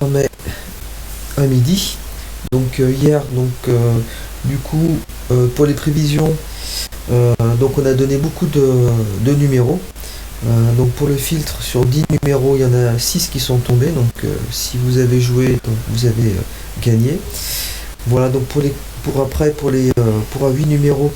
mai à midi. Donc hier, du coup, pour les prévisions, donc on a donné beaucoup de numéros. Donc pour le filtre, sur 10 numéros, il y en a 6 qui sont tombés. Donc si vous avez joué, donc vous avez gagné. Voilà, donc pour 8 numéros,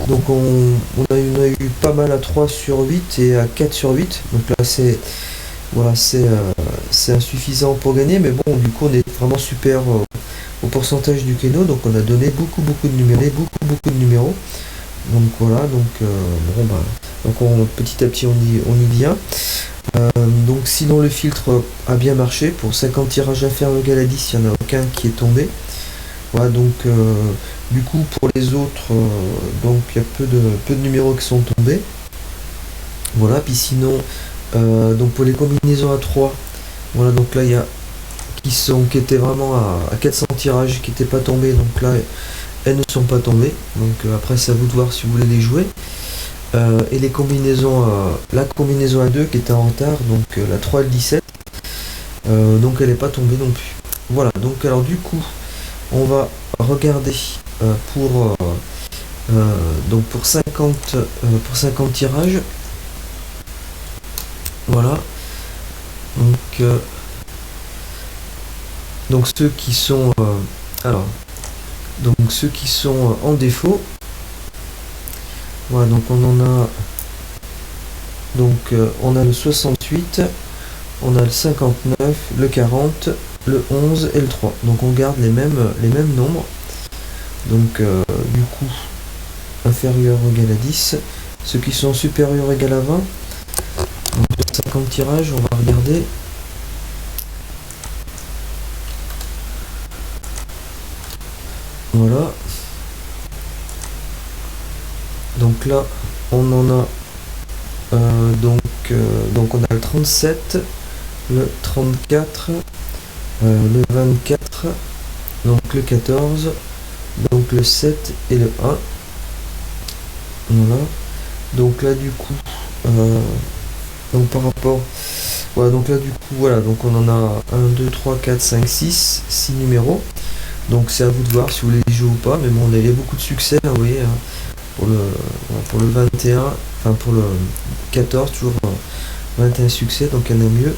donc on a eu pas mal à 3 sur 8 et à 4 sur 8. Donc là c'est insuffisant pour gagner, mais bon, du coup on est vraiment super au pourcentage du Keno. Donc on a donné beaucoup de numéros. Donc voilà, petit à petit on y vient. Donc sinon le filtre a bien marché. Pour 50 tirages à faire égal à 10, il n'y en a aucun qui est tombé. Voilà, donc du coup pour les autres, donc il y a peu de numéros qui sont tombés. Voilà, puis sinon donc pour les combinaisons à 3, voilà, donc là il y a qui étaient vraiment à 400 tirages qui n'étaient pas tombés. Donc là elles ne sont pas tombées. Donc après c'est à vous de voir si vous voulez les jouer. Et les combinaisons, la combinaison à 2 qui était en retard, donc la 3 et le 17, donc elle n'est pas tombée non plus. Voilà, donc alors du coup on va regarder pour 50 tirages. Voilà, donc ceux qui sont ceux qui sont en défaut. Voilà, donc on en a, on a le 68, on a le 59, le 40, le 11 et le 3. Donc on garde les mêmes nombres. Donc du coup inférieur ou égal à 10. Ceux qui sont supérieurs ou égal à 20. Donc 50 tirages, on va regarder. Voilà. Donc là on en a donc on a le 37, le 34, le 24, donc le 14, donc le 7 et le 1. Voilà, donc là du coup donc par rapport, voilà, donc là du coup voilà, donc on en a 1, 2, 3, 4, 5, 6 numéros. Donc c'est à vous de voir si vous voulez les jouer ou pas, mais bon, on a beaucoup de succès, hein, vous voyez, hein, pour le 21, enfin pour le 14, toujours 21 succès, donc il y en a mieux.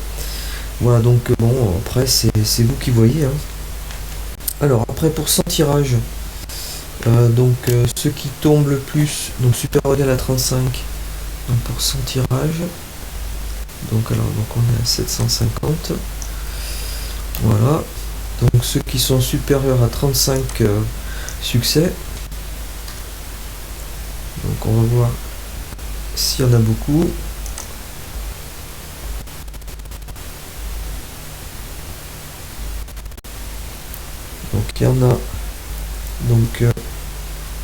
Voilà, donc bon, après c'est vous qui voyez, hein. Alors après pour 100 tirages, ceux qui tombent le plus, donc supérieur ou égal à 35, donc pour 100 tirages, donc on est à 750. Voilà, donc ceux qui sont supérieurs à 35 succès, donc on va voir s'il y en a beaucoup. Donc il y en a,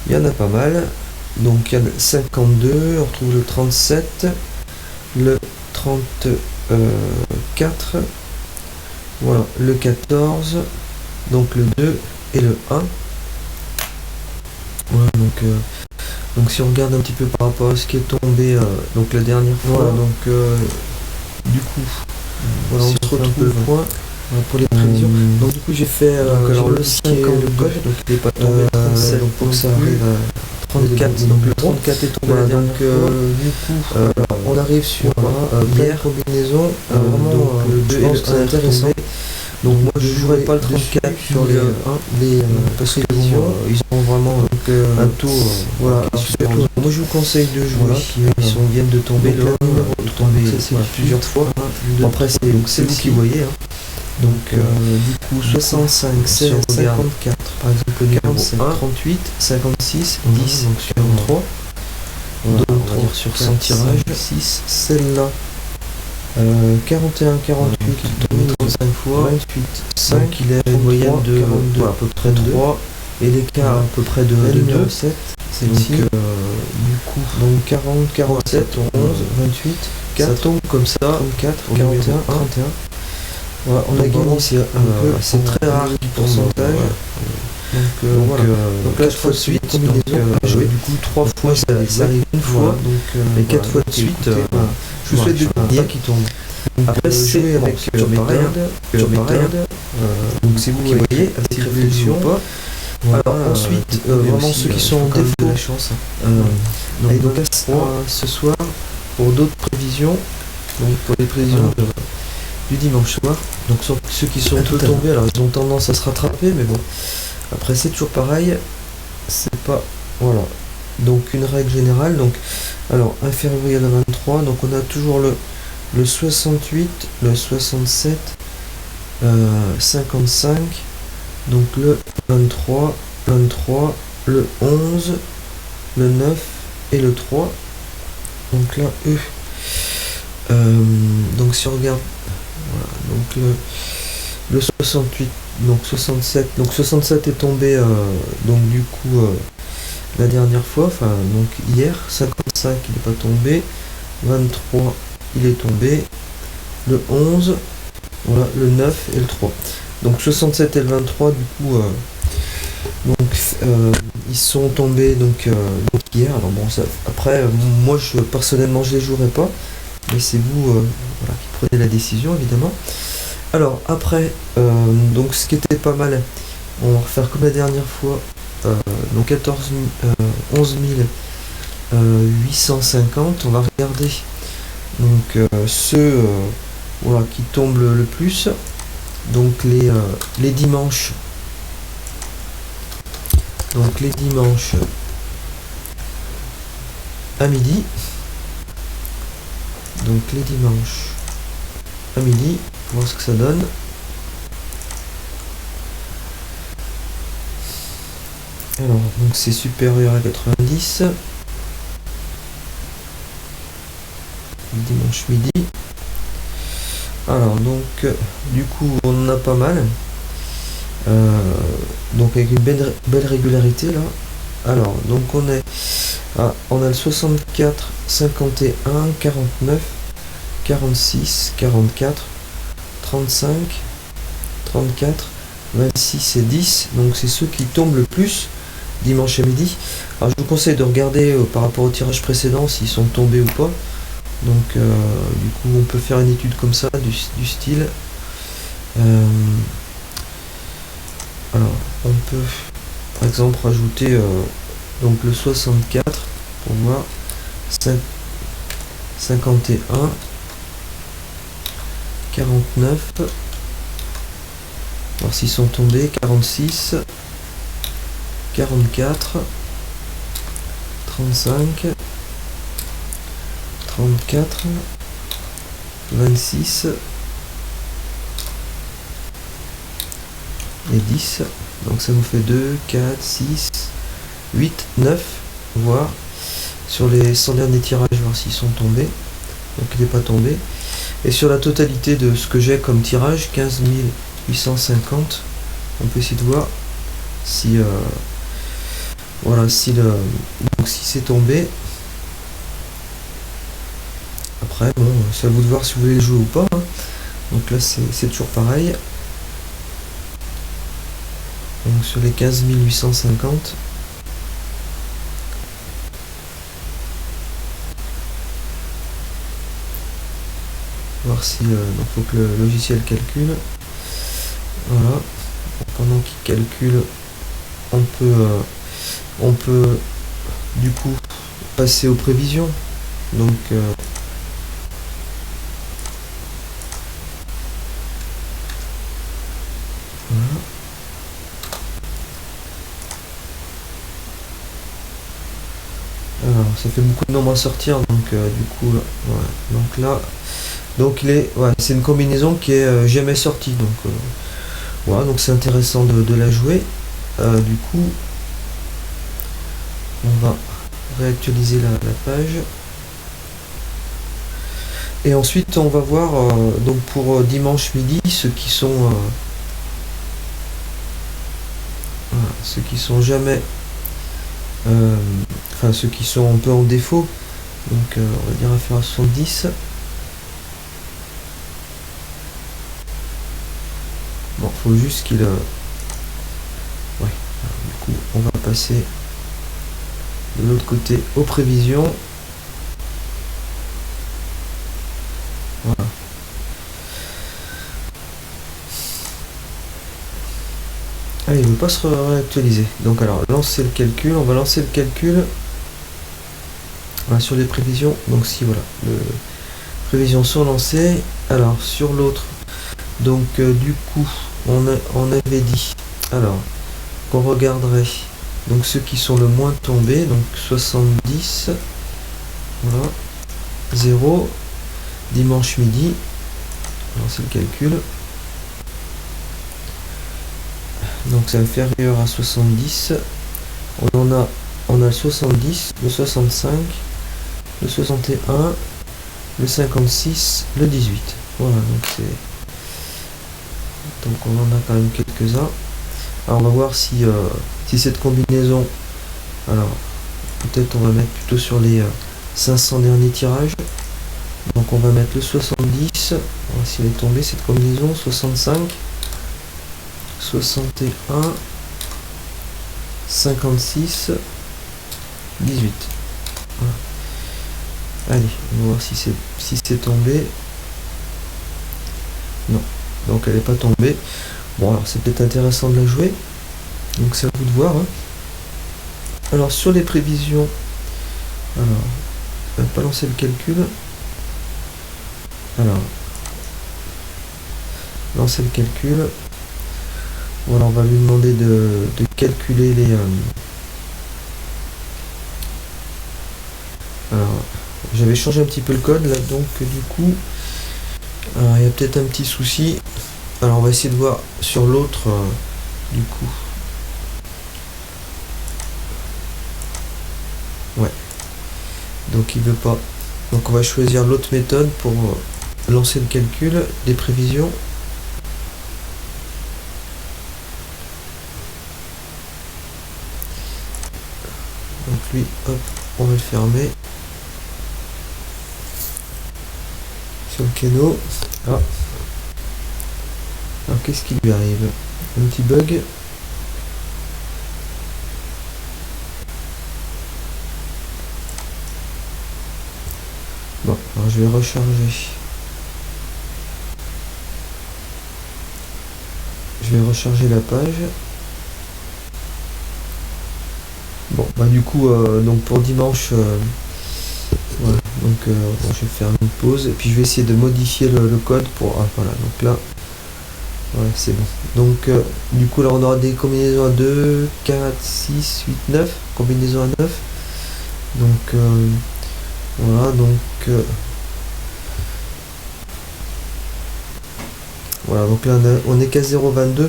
il y en a pas mal. Donc il y a le 52, on retrouve le 37, le 34, voilà, le 14, donc le 2 et le 1. Voilà, donc si on regarde un petit peu par rapport à ce qui est tombé donc la dernière fois, voilà, donc du coup voilà, on se retrouve le point pour les prévisions. Donc du coup j'ai fait alors le 5 et le code, donc il n'est pas tombé le 37, donc pour que ça arrive à 34, donc le 34 est tombé, voilà, la dernière fois. Du coup on arrive sur plein de combinaisons, vraiment le 2 et le 1 est intéressant. Donc moi je jouerai pas le 34 sur les 1, parce qu'ils ils ont vraiment un taux, voilà, surtout, moi je vous conseille de jouer, ils viennent de tomber, le numéro de tomber plusieurs fois. Après c'est vous qui voyez, hein. Donc du coup 65, 16, 54 par exemple, le numéro 1, 38, 56, 10, donc sur 3. Donc on va dire sur 100 tirages, 6, celle-là 41, 48, tombé 35 fois, 28, 5, il est une moyenne de à peu près 3, et l'écart à peu près de 2, 7, celle-ci, du coup, donc 40, 47, 11, 28, 4, ça tombe comme ça, 34, 41, 31, voilà, on a gagné, c'est très rare du pourcentage. Voilà. Donc là, 3 de suite, jouer du coup 3 fois, ça arrive une fois, et 4 fois de suite, je vous souhaite de gagner qui tombe. Après, c'est avec méthode, donc c'est vous qui voyez, avec réflexion ou pas. Voilà, alors ensuite, vraiment ceux qui sont en défaut, de la chance. Et donc ce soir, pour d'autres prévisions, donc pour les prévisions du dimanche soir, donc ceux qui sont tout tombés, alors ils ont tendance à se rattraper, mais bon, après c'est toujours pareil, c'est pas, voilà. Donc une règle générale, donc, alors inférieur ou égal à 23, donc on a toujours le 68, le 67, 55, donc le 23, le 11, le 9 et le 3. Donc là, donc si on regarde, voilà, donc le 68, donc 67, donc 67 est tombé, donc du coup, la dernière fois, enfin, donc hier, 55 il n'est pas tombé, 23 il est tombé, le 11, voilà, le 9 et le 3. Donc 67 et le 23 du coup ils sont tombés donc hier. Alors bon ça, après moi personnellement je les jouerai pas, mais c'est vous voilà, qui prenez la décision évidemment. Alors après donc ce qui était pas mal, on va refaire comme la dernière fois, donc 11 850, on va regarder donc ceux voilà, qui tombent le plus. Donc les dimanches, donc les dimanches à midi, donc les dimanches à midi, voir ce que ça donne. Alors donc c'est supérieur à 90, dimanche midi. Alors donc du coup on en a pas mal, donc avec une belle régularité là. Alors donc on a le 64, 51, 49, 46, 44, 35, 34, 26 et 10, donc c'est ceux qui tombent le plus dimanche à midi. Alors je vous conseille de regarder par rapport au tirage précédent s'ils sont tombés ou pas. Donc du coup on peut faire une étude comme ça du style alors on peut par exemple rajouter donc le 64 pour voir 51, 49, voir s'ils sont tombés, 46, 44, 35, 34, 26 et 10, donc ça nous fait 2, 4, 6, 8, 9, voir sur les 100 derniers tirages, voir s'ils sont tombés, donc il n'est pas tombé, et sur la totalité de ce que j'ai comme tirage, 15 850, on peut essayer de voir si voilà, si c'est tombé. Après, bon, c'est à vous de voir si vous voulez le jouer ou pas. Hein. Donc là, c'est toujours pareil. Donc sur les 15 850. Voir si... donc il faut que le logiciel calcule. Voilà. Donc, pendant qu'il calcule, on peut du coup passer aux prévisions. Donc... alors ça fait beaucoup de nombres à sortir, donc du coup là, ouais. Donc là, donc c'est une combinaison qui est jamais sortie, donc voilà, donc c'est intéressant de la jouer. Du coup on va réactualiser la page et ensuite on va voir donc pour dimanche midi ceux qui sont voilà, ceux qui sont jamais enfin ceux qui sont un peu en défaut, donc on va dire à faire à 70. Bon, faut juste qu'il ouais, alors, du coup on va passer de l'autre côté aux prévisions. Voilà, Ah, il ne veut pas se réactualiser. Donc alors, lancer le calcul. On va lancer le calcul sur les prévisions. Donc si, voilà, les prévisions sont lancées. Alors, sur l'autre, donc du coup, on avait dit, alors, qu'on regarderait donc ceux qui sont le moins tombés, donc 70, voilà, 0, dimanche midi, lancer le calcul. Donc c'est inférieur à 70. On a le 70, le 65, le 61, le 56, le 18. Voilà, donc on en a quand même quelques-uns. Alors on va voir si cette combinaison, alors peut-être on va mettre plutôt sur les 500 derniers tirages. Donc on va mettre le 70, on va voir si elle est tombée cette combinaison, 65, 61, 56, 18. Voilà. Allez, on va voir si c'est tombé. Non, donc elle n'est pas tombée. Bon, alors c'est peut-être intéressant de la jouer. Donc c'est à vous de voir. Hein. Alors sur les prévisions, alors, on va pas lancer le calcul. Alors, lancer le calcul. Voilà, on va lui demander de calculer les... Alors, j'avais changé un petit peu le code là, donc du coup, il y a peut-être un petit souci. Alors on va essayer de voir sur l'autre, du coup. Ouais. Donc il veut pas. Donc on va choisir l'autre méthode pour lancer le calcul des prévisions. Donc lui, hop, on va le fermer. Sur le canot. Ah. Alors qu'est-ce qui lui arrive? Un petit bug. Bon, alors je vais recharger. Je vais recharger la page. Bon, bah du coup, donc pour dimanche, voilà, donc bon, je vais faire une pause et puis je vais essayer de modifier le code pour... Ah, voilà, donc là, ouais, c'est bon. Donc, du coup, là, on aura des combinaisons à 2, 4, 6, 8, 9, combinaisons à 9. Donc, voilà, donc... voilà, donc là, on est qu'à 0,22.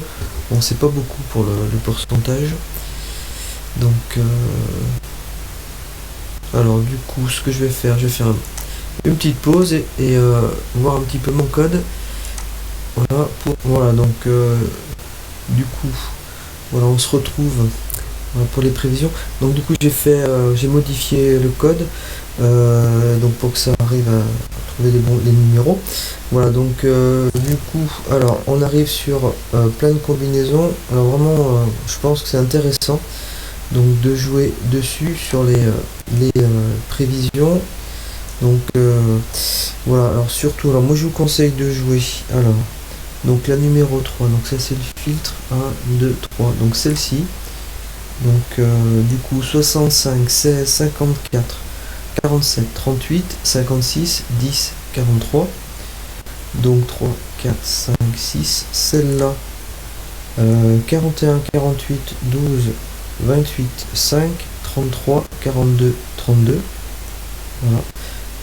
Bon, c'est pas beaucoup pour le pourcentage. Donc, alors du coup, ce que je vais faire une petite pause et voir un petit peu mon code. Voilà, voilà, donc du coup, voilà, on se retrouve pour les prévisions. Donc du coup, j'ai modifié le code donc pour que ça arrive à trouver les numéros. Voilà, donc du coup, alors on arrive sur plein de combinaisons. Alors vraiment, je pense que c'est intéressant. Donc de jouer dessus sur les prévisions. Donc voilà, alors surtout, alors moi je vous conseille de jouer, alors donc la numéro 3, donc ça c'est le filtre 1, 2, 3, donc celle-ci, donc du coup 65, 16, 54, 47, 38, 56, 10, 43, donc 3, 4, 5, 6, celle-là 41, 48, 12, 28, 5, 33, 42, 32. Voilà.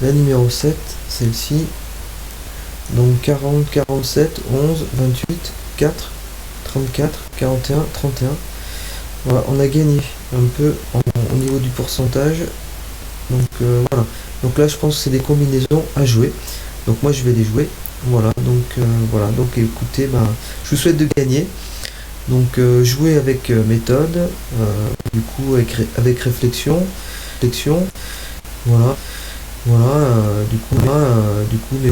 La numéro 7, celle-ci. Donc 40, 47, 11, 28, 4, 34, 41, 31. Voilà, on a gagné un peu au niveau du pourcentage. Donc voilà. Donc là, je pense que c'est des combinaisons à jouer. Donc moi, je vais les jouer. Voilà. Donc voilà. Donc écoutez, je vous souhaite de gagner. Donc jouer avec méthode, du coup avec réflexion, voilà, voilà, du coup, mais